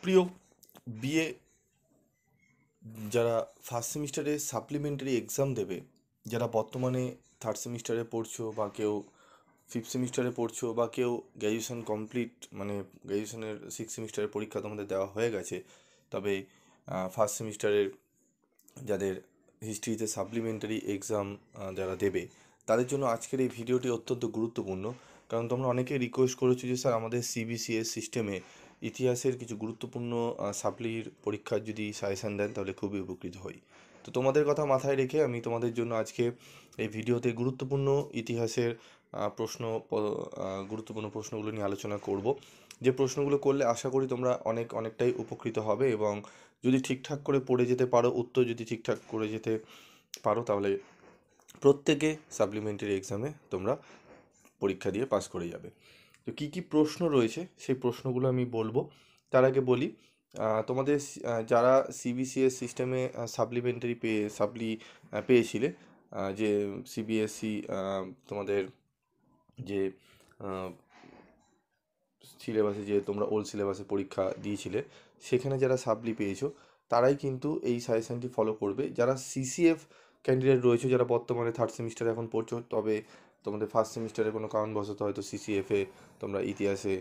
প্রিয় বিএ যারা ফার্স্ট সেমিস্টারে সাপ্লিমেন্টারি এক্সাম দেবে, যারা বর্তমানে থার্ড সেমিস্টারে পড়ছো বা কেউ ফিফথ সেমিস্টারে পড়ছো বা কেউ গ্র্যাজুয়েশন কমপ্লিট মানে গ্র্যাজুয়েশনের সিক্স সেমিস্টারের পরীক্ষা তোমাদের দেওয়া হয়ে গেছে, তবে ফার্স্ট সেমিস্টারের যাদের হিস্ট্রিতে সাপ্লিমেন্টারি এক্সাম যারা দেবে তাদের জন্য আজকের এই ভিডিওটি অত্যন্ত গুরুত্বপূর্ণ। কারণ তোমরা অনেকেই রিকোয়েস্ট করেছো যে স্যার আমাদের সিবিসিএস সিস্টেমে ইতিহাসের কিছু গুরুত্বপূর্ণ সাপ্লির পরীক্ষার যদি সাজেশান দেন তাহলে খুবই উপকৃত হই। তো তোমাদের কথা মাথায় রেখে আমি তোমাদের জন্য আজকে এই ভিডিওতে গুরুত্বপূর্ণ ইতিহাসের গুরুত্বপূর্ণ প্রশ্নগুলো নিয়ে আলোচনা করব। যে প্রশ্নগুলো করলে আশা করি তোমরা অনেকটাই উপকৃত হবে, এবং যদি ঠিকঠাক করে পড়ে যেতে পারো, উত্তর যদি ঠিকঠাক করে যেতে পারো, তাহলে প্রত্যেকে সাপ্লিমেন্টারি এক্সামে তোমরা পরীক্ষা দিয়ে পাস করে যাবে। তো কী কী প্রশ্ন রয়েছে সেই প্রশ্নগুলো আমি বলবো। তার আগে বলি, তোমাদের যারা সিবিসিএস সিস্টেমে সাপ্লিমেন্টারি পেয়েছিলে, যে সিবিএসসি তোমাদের যে সিলেবাসে যে তোমরা ওল্ড সিলেবাসে পরীক্ষা দিয়েছিলে, সেখানে যারা সাপ্লি পেয়েছো তারাই কিন্তু এই সাজেশনটি ফলো করবে। যারা সিসিএফ ক্যান্ডিডেট রয়েছে, যারা বর্তমানে থার্ড সেমিস্টারে এখন পড়ছো, তবে তোমাদের ফার্স্ট সেমিস্টারে কোনো কারণবশত হয়তো সিসিএফে তোমরা ইতিহাসে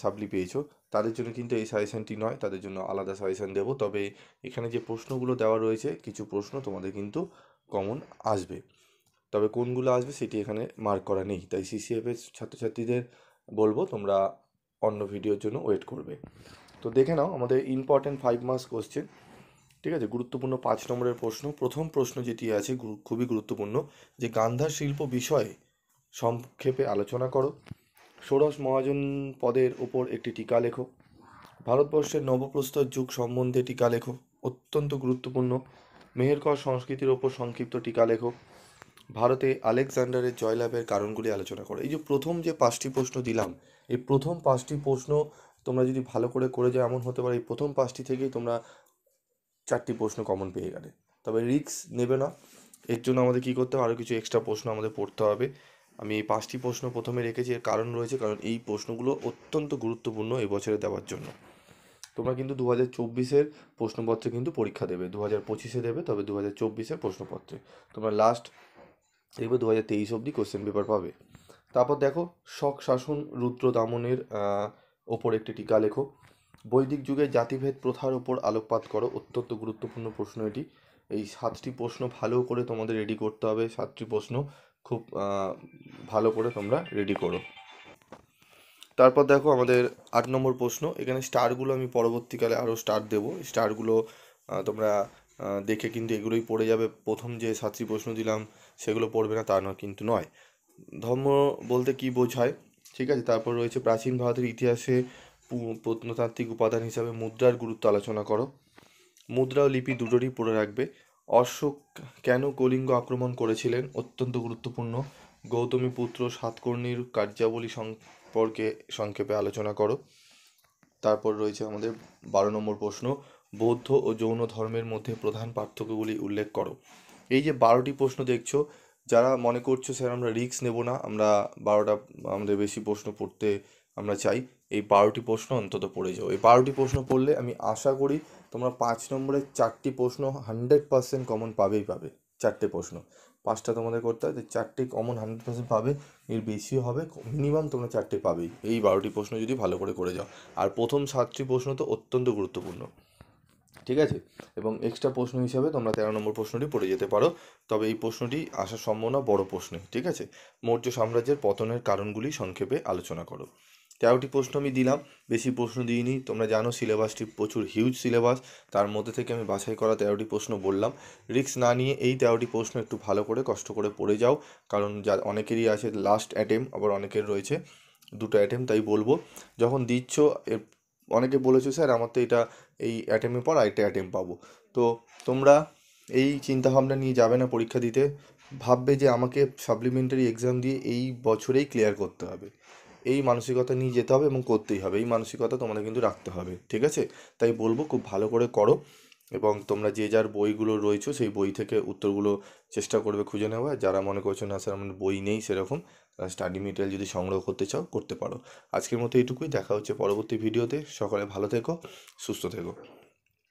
সাপ্লি পেয়েছো, তাদের জন্য কিন্তু এই সাজেশনটি নয়, তাদের জন্য আলাদা সাজেশন দেবো। তবে এখানে যে প্রশ্নগুলো দেওয়া রয়েছে, কিছু প্রশ্ন তোমাদের কিন্তু কমন আসবে, তবে কোনগুলো আসবে সেটি এখানে মার্ক করা নেই। তাই সিসিএফের ছাত্রছাত্রীদের বলবো তোমরা অন্য ভিডিওর জন্য ওয়েট করবে। তো দেখে নাও আমাদের ইম্পর্ট্যান্ট 5 মার্কস কোশ্চেন, ঠিক আছে, গুরুত্বপূর্ণ 5 নম্বরের প্রশ্ন। প্রথম প্রশ্ন যেটি আছে খুবই গুরুত্বপূর্ণ, যে গান্ধার শিল্প বিষয়ে সংক্ষেপে আলোচনা করো। ষোড়শ মহাজন পদের ওপর একটি টিকা লেখো। ভারতবর্ষের নবপ্রস্তর যুগ সম্বন্ধে টিকা লেখো, অত্যন্ত গুরুত্বপূর্ণ। মেহেরগড় সংস্কৃতির ওপর সংক্ষিপ্ত টিকা লেখো। ভারতে আলেকজান্ডারের জয়লাভের কারণগুলি আলোচনা করো। এই যে প্রথম যে 5টি প্রশ্ন দিলাম, এই প্রথম 5টি প্রশ্ন তোমরা যদি ভালো করে করে যাও, এমন হতে পারে এই প্রথম 5টি থেকেই তোমরা 4টি প্রশ্ন কমন পেয়ে গেলে। তবে রিস্ক নেবে না, এর জন্য আমাদের কী করতে হবে, আরও কিছু এক্সট্রা প্রশ্ন আমাদের পড়তে হবে। আমি এই 5টি প্রশ্ন প্রথমে রেখেছি, এর কারণ রয়েছে, কারণ এই প্রশ্নগুলো অত্যন্ত গুরুত্বপূর্ণ এবছরে দেওয়ার জন্য। তোমরা কিন্তু 2024-এর প্রশ্নপত্রে কিন্তু পরীক্ষা দেবে, 2025-এ দেবে, তবে 2024-এর প্রশ্নপত্রে তোমরা লাস্ট দেখবে 2023 অবধি কোশ্চেন পেপার পাবে। তারপর দেখো, শক শাসন রুদ্র দামনের ওপর একটি টিকা লেখো। বৈদিক যুগে জাতিভেদ প্রথার ওপর আলোকপাত করো, অত্যন্ত গুরুত্বপূর্ণ প্রশ্ন এটি। এই 7টি প্রশ্ন ভালো করে তোমাদের রেডি করতে হবে, 7টি প্রশ্ন খুব ভালো করে তোমরা রেডি করো। তারপর দেখো আমাদের 8 নম্বর প্রশ্ন, এখানে স্টারগুলো আমি পরবর্তীকালে আরও স্টার দেবো, স্টারগুলো তোমরা দেখে কিন্তু এগুলোই পড়ে যাবে। প্রথম যে 7টি প্রশ্ন দিলাম সেগুলো পড়বে না তা নয়, কিন্তু নয়। ধর্ম বলতে কি বোঝায়, ঠিক আছে। তারপর রয়েছে প্রাচীন ভারতের ইতিহাসে প্রত্নতাত্ত্বিক উপাদান হিসাবে মুদ্রার গুরুত্ব আলোচনা করো। মুদ্রা ও লিপি দুটোরই পড়ে রাখবে। অশোক কেন কলিঙ্গ আক্রমণ করেছিলেন, অত্যন্ত গুরুত্বপূর্ণ। গৌতমী পুত্র সাতকর্ণীর কার্যাবলী সম্পর্কে সংক্ষেপে আলোচনা করো। তারপর রয়েছে আমাদের 12 নম্বর প্রশ্ন, বৌদ্ধ ও জৈন ধর্মের মধ্যে প্রধান পার্থক্যগুলি উল্লেখ করো। এই যে 12টি প্রশ্ন দেখছো, যারা মনে করছো স্যার আমরা রিস্ক নেব না, আমরা 12টা আমাদের বেশি প্রশ্ন পড়তে আমরা চাই, এই 12টি প্রশ্ন অন্তত পড়ে যাও। এই 12টি প্রশ্ন পড়লে আমি আশা করি তোমরা 5 নম্বরের 4টি প্রশ্ন 100% কমন পাবেই পাবে। 4টে প্রশ্ন, 5টা তোমাদের করতে হয়, 4টে কমন 100% পাবে, এর বেশিও হবে, মিনিমাম তোমরা 4টে পাবেই এই 12টি প্রশ্ন যদি ভালো করে যাও। আর প্রথম 7টি প্রশ্ন তো অত্যন্ত গুরুত্বপূর্ণ, ঠিক আছে। এবং এক্সট্রা প্রশ্ন হিসাবে তোমরা 13 নম্বর প্রশ্নটি পড়ে যেতে পারো, তবে এই প্রশ্নটি আসার সম্ভাবনা বড় প্রশ্নে, ঠিক আছে। মৌর্য সাম্রাজ্যের পতনের কারণগুলি সংক্ষেপে আলোচনা করো। 13টি প্রশ্ন আমি দিলাম, বেশি প্রশ্ন দিইনি। তোমরা জানো সিলেবাসটি প্রচুর হিউজ সিলেবাস, তার মধ্যে থেকে আমি বাছাই করা 13টি প্রশ্ন বললাম। রিস্ক না নিয়ে এই 13টি প্রশ্ন একটু ভালো করে কষ্ট করে পড়ে যাও, কারণ যা অনেকেরই আছে লাস্ট অ্যাটেম্প, আবার অনেকের রয়েছে 2টো অ্যাটেম্প। তাই বলবো যখন দিচ্ছ, অনেকে বলেছো স্যার আমার তো এটা এই অ্যাটেম্পের পর আরেকটা অ্যাটেম্প পাবো, তো তোমরা এই চিন্তাভাবনা নিয়ে যাবে না পরীক্ষা দিতে, ভাববে যে আমাকে সাপ্লিমেন্টারি এক্সাম দিয়ে এই বছরেই ক্লিয়ার করতে হবে, এই মানসিকতা নিয়ে যেতে হবে এবং করতেই হবে, এই মানসিকতা তোমাদের কিন্তু রাখতে হবে, ঠিক আছে। তাই বলবো খুব ভালো করে করো, এবং তোমরা যে যার বইগুলো রয়েছো সেই বই থেকে উত্তরগুলো চেষ্টা করবে খুঁজে নেওয়া। যারা মনে করছো না স্যার আমার বই নেই সেরকম, স্টাডি মেটেরিয়াল যদি সংগ্রহ করতে চাও করতে পারো। আজকের মতো এইটুকুই, দেখা হচ্ছে পরবর্তী ভিডিওতে। সকলে ভালো থেকো, সুস্থ থেকো।